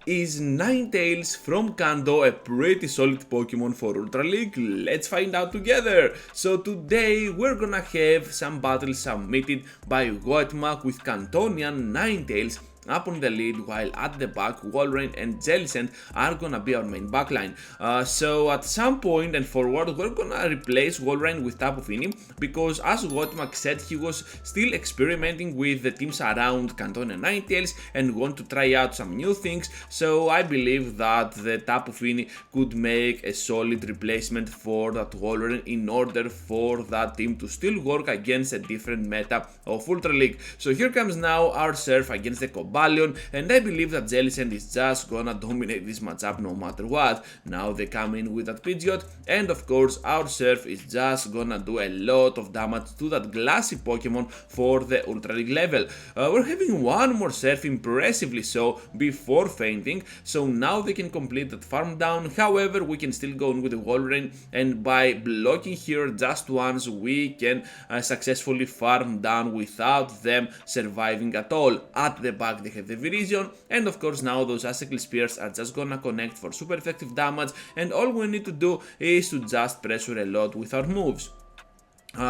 Is Ninetales from Kanto a pretty solid Pokemon for Ultra League? Let's find out together! So today we're gonna have some battles submitted by Woetmak with Kantonian Ninetales up on the lead, while at the back Walrein and Jellicent are gonna be our main backline. So at some point and forward we're gonna replace Walrein with Tapu Fini, because as Woetmak said, he was still experimenting with the teams around Canton and Ninetales and want to try out some new things. So I believe that the Tapu Fini could make a solid replacement for that Walrein in order for that team to still work against a different meta of Ultra League. So here comes now our surf against the Cobalion, and I believe that Jellicent is just gonna dominate this matchup no matter what. Now they come in with that Pidgeot, and of course our surf is just gonna do a lot of damage to that glassy Pokemon for the Ultra League level. We're having one more surf, impressively so, before fainting, so now they can complete that farm down. However, we can still go in with the Walrein, and by blocking here just once we can successfully farm down without them surviving at all. At the back they have the Virizion, and of course now those Icicle Spears are just gonna connect for super effective damage, and all we need to do is to just pressure a lot with our moves.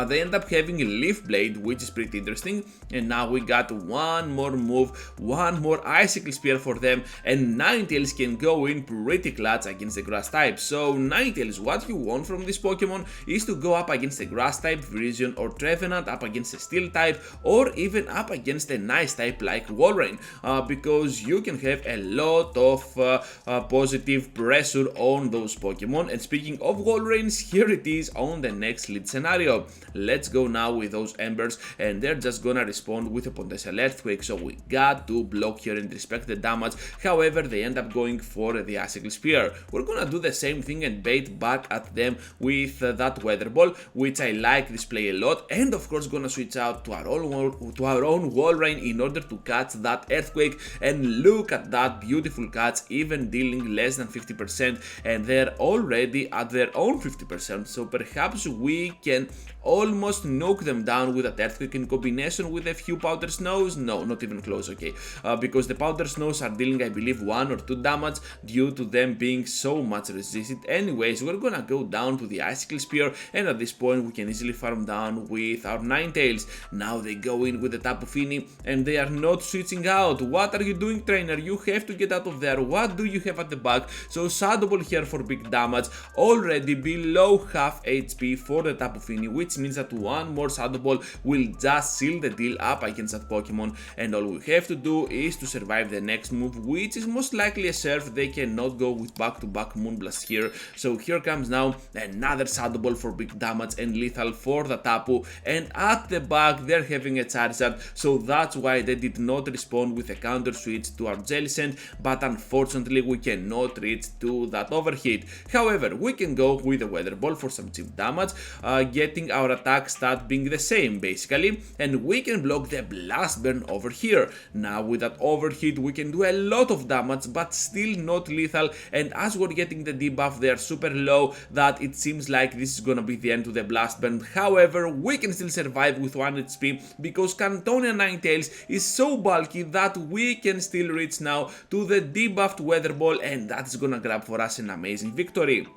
They end up having a Leaf Blade, which is pretty interesting, and now we got one more move, one more Icicle Spear for them, and Ninetales can go in pretty clutch against the Grass type. So Ninetales, what you want from this Pokemon is to go up against the Grass type, Virizion or Trevenant, up against the Steel type, or even up against a nice type like Walrein, because you can have a lot of positive pressure on those Pokemon. And speaking of Walreins, here it is on the next lead scenario. Let's go now with those Embers, and they're just gonna respond with a potential Earthquake, so we got to block here and respect the damage. However, they end up going for the Icicle Spear. We're gonna do the same thing and bait back at them with that Weather Ball, which I like this play a lot, and of course gonna switch out to our own Walrein in order to catch that Earthquake. And look at that beautiful catch, even dealing less than 50%, and they're already at their own 50%, so perhaps we can almost knock them down with that Earthquake in combination with a few Powder Snows. No, not even close, okay, because the Powder Snows are dealing, I believe, 1 or 2 damage due to them being so much resisted. Anyways, we're gonna go down to the Icicle Spear, and at this point we can easily farm down with our Ninetales. Now they go in with the Tapu Fini, and they are not switching out. What are you doing, trainer? You have to get out of there. What do you have at the back? So Shadow Ball here for big damage, already below half HP for the Tapu Fini, which means that one more Shadow Ball will just seal the deal up against that Pokemon, and all we have to do is to survive the next move, which is most likely a Surf. They cannot go with back-to-back Moonblast here, so here comes now another Shadow Ball for big damage and lethal for the Tapu, and at the back they're having a Charizard, so that's why they did not respond with a counter switch to our Jellicent, but unfortunately we cannot reach to that overheat. However, we can go with the Weather Ball for some cheap damage, getting our attack stat being the same basically, and we can block the Blast Burn over here. Now with that overheat we can do a lot of damage, but still not lethal, and as we're getting the debuff they are super low that it seems like this is gonna be the end to the Blast Burn. However, we can still survive with 1 HP because Cantonian Ninetales is so bulky that we can still reach now to the debuffed Weather Ball, and that's gonna grab for us an amazing victory.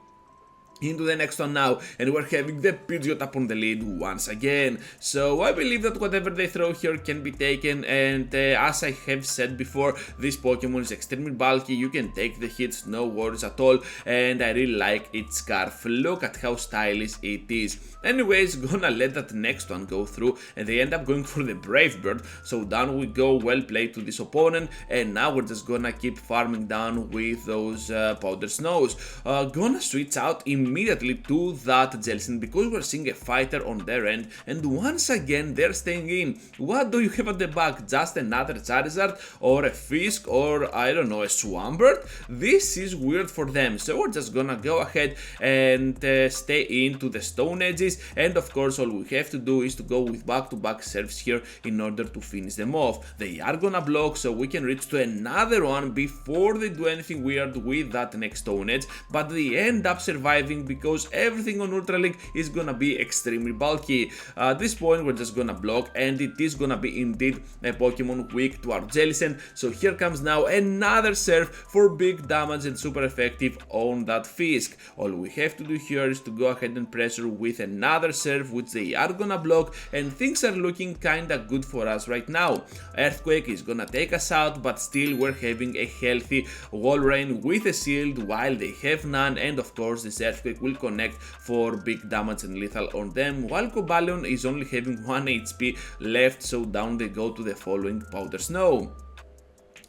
Into the next one now, and we're having the Pidgeot up on the lead once again. So I believe that whatever they throw here can be taken, and as I have said before, this Pokemon is extremely bulky. You can take the hits, no worries at all, and I really like its Scarf. Look at how stylish it is. Anyways, gonna let that next one go through, and they end up going for the Brave Bird, so down we go. Well played to this opponent, and now we're just gonna keep farming down with those Powder Snows. Gonna switch out immediately to that Jellicent because we're seeing a fighter on their end, and once again they're staying in. What do you have at the back? Just another Charizard or a Fisk or I don't know, a Swampert? This is weird for them, so we're just gonna go ahead and stay into the Stone Edges, and of course all we have to do is to go with back-to-back serves here in order to finish them off. They are gonna block, so we can reach to another one before they do anything weird with that next Stone Edge, but they end up surviving everything, because everything on Ultra League is gonna be extremely bulky. At this point we're just gonna block, and it is gonna be indeed a Pokemon weak to our Jellicent. So here comes now another Surf for big damage and super effective on that Fisk. All we have to do here is to go ahead and pressure with another Surf, which they are gonna block, and things are looking kinda good for us right now. Earthquake is gonna take us out, but still we're having a healthy Wall Rain with a shield while they have none, and of course this Earthquake will connect for big damage and lethal on them, while Cobalion is only having 1 HP left, so down they go to the following Powder Snow.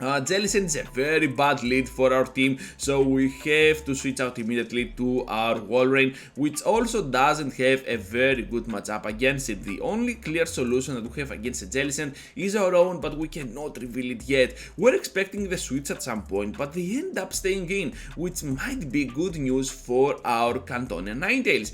Jellicent is a very bad lead for our team, so we have to switch out immediately to our Walrein, which also doesn't have a very good matchup against it. The only clear solution that we have against a Jellicent is our own, but we cannot reveal it yet. We're expecting the switch at some point, but they end up staying in, which might be good news for our Cantonian Ninetales.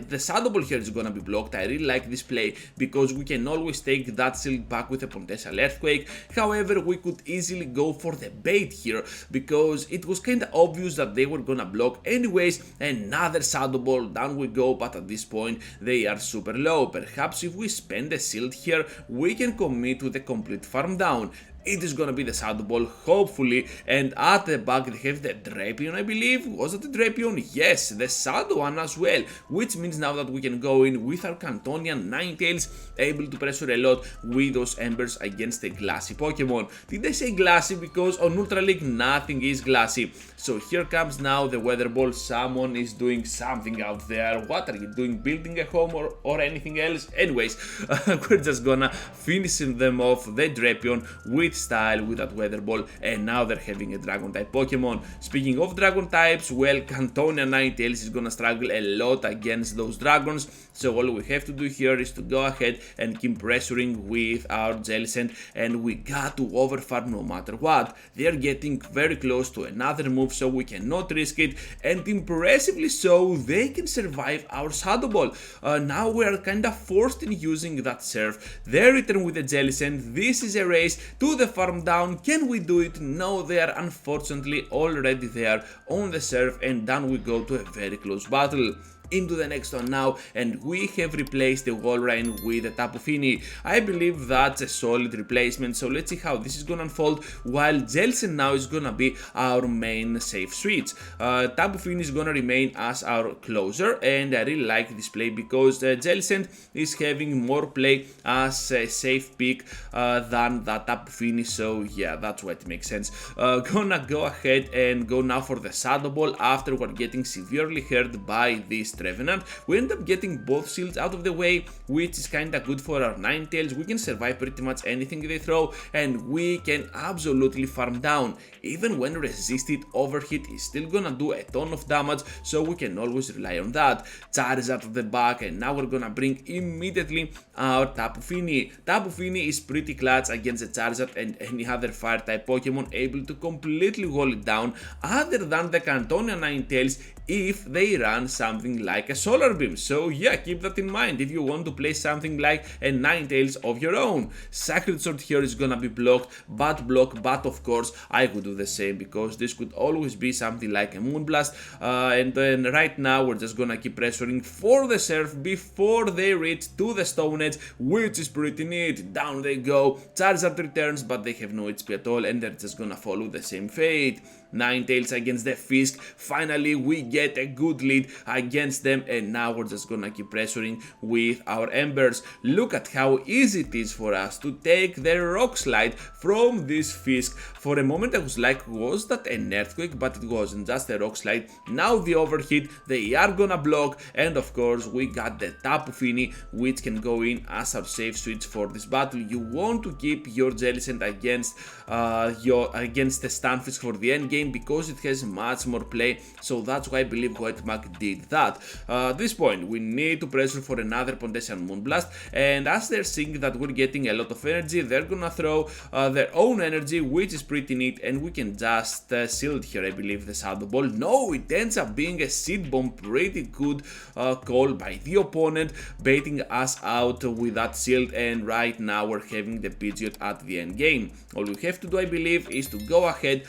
The Shadow Ball here is gonna be blocked. I really like this play because we can always take that shield back with a potential Earthquake. However, we could easily go for the bait here because it was kinda obvious that they were gonna block anyways. Another Shadow Ball, down we go, but at this point they are super low. Perhaps if we spend a shield here, we can commit with a complete farm down. It is gonna be the Shadow Ball, hopefully, and at the back they have the Drapion, I believe. Was it the Drapion? Yes, the Shadow one as well, which means now that we can go in with our Cantonian Ninetales, able to pressure a lot with those Embers against a glassy Pokemon. Did I say glassy? Because on Ultra League nothing is glassy. So here comes now the Weather Ball. Someone is doing something out there. What are you doing? Building a home or anything else? Anyways, we're just gonna finish them off, the Drapion, with style with that Weather Ball, and now they're having a Dragon type Pokemon. Speaking of Dragon types, well, Cantonian Ninetales is gonna struggle a lot against those Dragons, so all we have to do here is to go ahead and keep pressuring with our Jellicent, and we got to overfarm no matter what. They're getting very close to another move, so we cannot risk it, and impressively so, they can survive our Shadow Ball. Now we are kinda forced in using that Surf. They return with the Jellicent. This is a race to the farm down. Can we do it? No, they are unfortunately already there on the Surf, and down we go to a very close battle. Into the next one now, and we have replaced the Walrein with the Tapu Fini. I believe that's a solid replacement, so let's see how this is gonna unfold, while Jellicent now is gonna be our main safe switch. Tapu Fini is gonna remain as our closer, and I really like this play because Jellicent is having more play as a safe pick than that Tapu Fini, so yeah, that's why it makes sense. Gonna go ahead and go now for the Shadow Ball after we're getting severely hurt by this Trevenant. We end up getting both shields out of the way, which is kinda good for our Ninetales. We can survive pretty much anything they throw, and we can absolutely farm down. Even when resisted, Overhit is still gonna do a ton of damage, so we can always rely on that. Charizard at the back, and now we're gonna bring immediately our Tapu Fini. Tapu Fini is pretty clutch against the Charizard and any other fire type Pokemon, able to completely wall it down, other than the Cantonian Ninetales if they run something like a Solar Beam. So yeah, keep that in mind if you want to play something like a Ninetales of your own. Sacred Sword here is gonna be blocked, but of course I could do the same because this could always be something like a Moonblast, and then right now we're just gonna keep pressuring for the Surf before they reach to the Stone Edge, which is pretty neat. Down they go, Charizard returns, but they have no HP at all, and they're just gonna follow the same fate. Ninetales against the Fisk. Finally we get a good lead against them, and now we're just gonna keep pressuring with our Embers. Look at how easy it is for us to take the Rock Slide from this Fisk. For a moment I was like, was that an Earthquake? But it wasn't, just a Rock Slide. Now the Overhit, they are gonna block, and of course we got the Tapu Fini, which can go in as our safe switch for this battle. You want to keep your Jellicent against the Stunfisk for the end game because it has much more play, so that's why I believe Woetmak did that. At this point we need to pressure for another potential Moonblast, and as they're seeing that we're getting a lot of energy, they're gonna throw their own energy, which is pretty neat, and we can just shield here, I believe, the Shadow Ball. No, it ends up being a Seed Bomb. Pretty good call by the opponent, baiting us out with that shield, and right now we're having the Pidgeot at the end game. All we have to do, I believe, is to go ahead,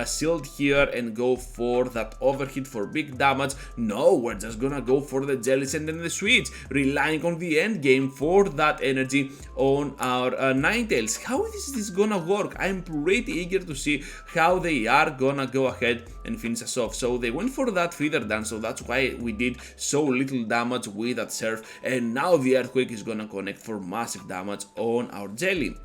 shield hold here and go for that overhit for big damage. No, we're just gonna go for the Jellicent and the switch, relying on the end game for that energy on our Ninetales. How is this gonna work? I'm pretty eager to see how they are gonna go ahead and finish us off. So they went for that feather dance, so that's why we did so little damage with that surf, and now the earthquake is gonna connect for massive damage on our Jelly.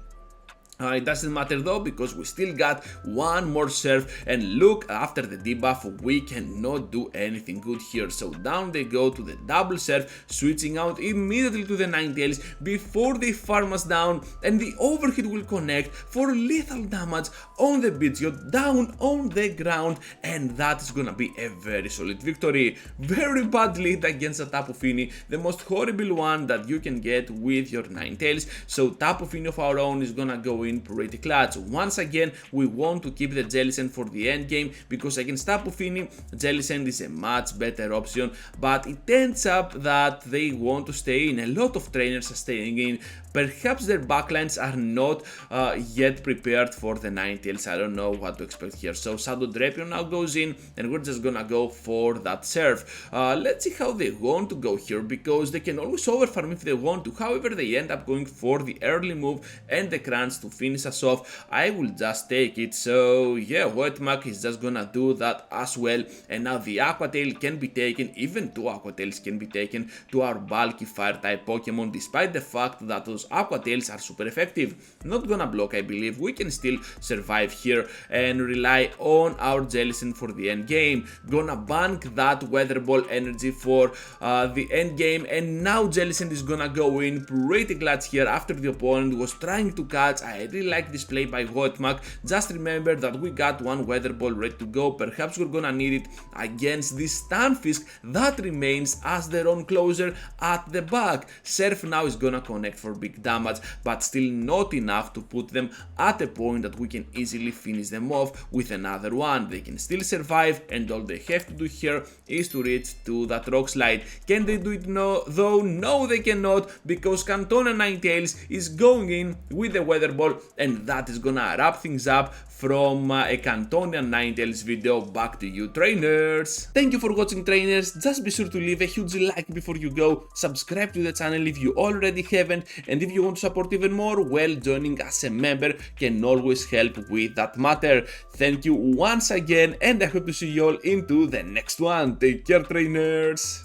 It doesn't matter though, because we still got one more surf, and look, after the debuff we cannot do anything good here. So down they go to the double surf, switching out immediately to the Ninetales before they farm us down, and the overhit will connect for lethal damage on the Pidgeot down on the ground, and that is gonna be a very solid victory. Very bad lead against a Tapu Fini, the most horrible one that you can get with your Ninetales. So Tapu Fini of our own is gonna go in pretty clutch. Once again, we want to keep the Jellicent for the end game, because against Tapu Fini, Jellicent is a much better option, but it ends up that they want to stay in. A lot of trainers are staying in. Perhaps their backlines are not yet prepared for the Ninetales. I don't know what to expect here. So Shadow Drapion now goes in, and we're just gonna go for that surf. Let's see how they want to go here, because they can always overfarm if they want to. However, they end up going for the early move and the crunch to finish us off. I will just take it. So yeah, Woetmak is just gonna do that as well, and now the Aqua Tail can be taken. Even two Aqua Tails can be taken to our bulky fire type Pokemon, despite the fact that those Aqua Tails are super effective. Not gonna block, I believe. We can still survive here and rely on our Jellicent for the end game. Gonna bank that Weather Ball energy for the end game, and now Jellicent is gonna go in pretty clutch here after the opponent was trying to catch. I really like this play by Woetmak. Just remember that we got one Weather Ball ready to go. Perhaps we're gonna need it against this Stunfisk that remains as their own closer at the back. Surf now is gonna connect for big damage, but still not enough to put them at a point that we can easily finish them off with another one. They can still survive, and all they have to do here is to reach to that rock slide. Can they do it though? No, they cannot, because Cantona Ninetales is going in with the Weather Ball, and that is gonna wrap things up from a Cantonian Ninetales video. Back to you, trainers. Thank you for watching, trainers. Just be sure to leave a huge like before you go, subscribe to the channel if you already haven't, and if you want to support even more, well, joining as a member can always help with that matter. Thank you once again, and I hope to see you all into the next one. Take care, trainers.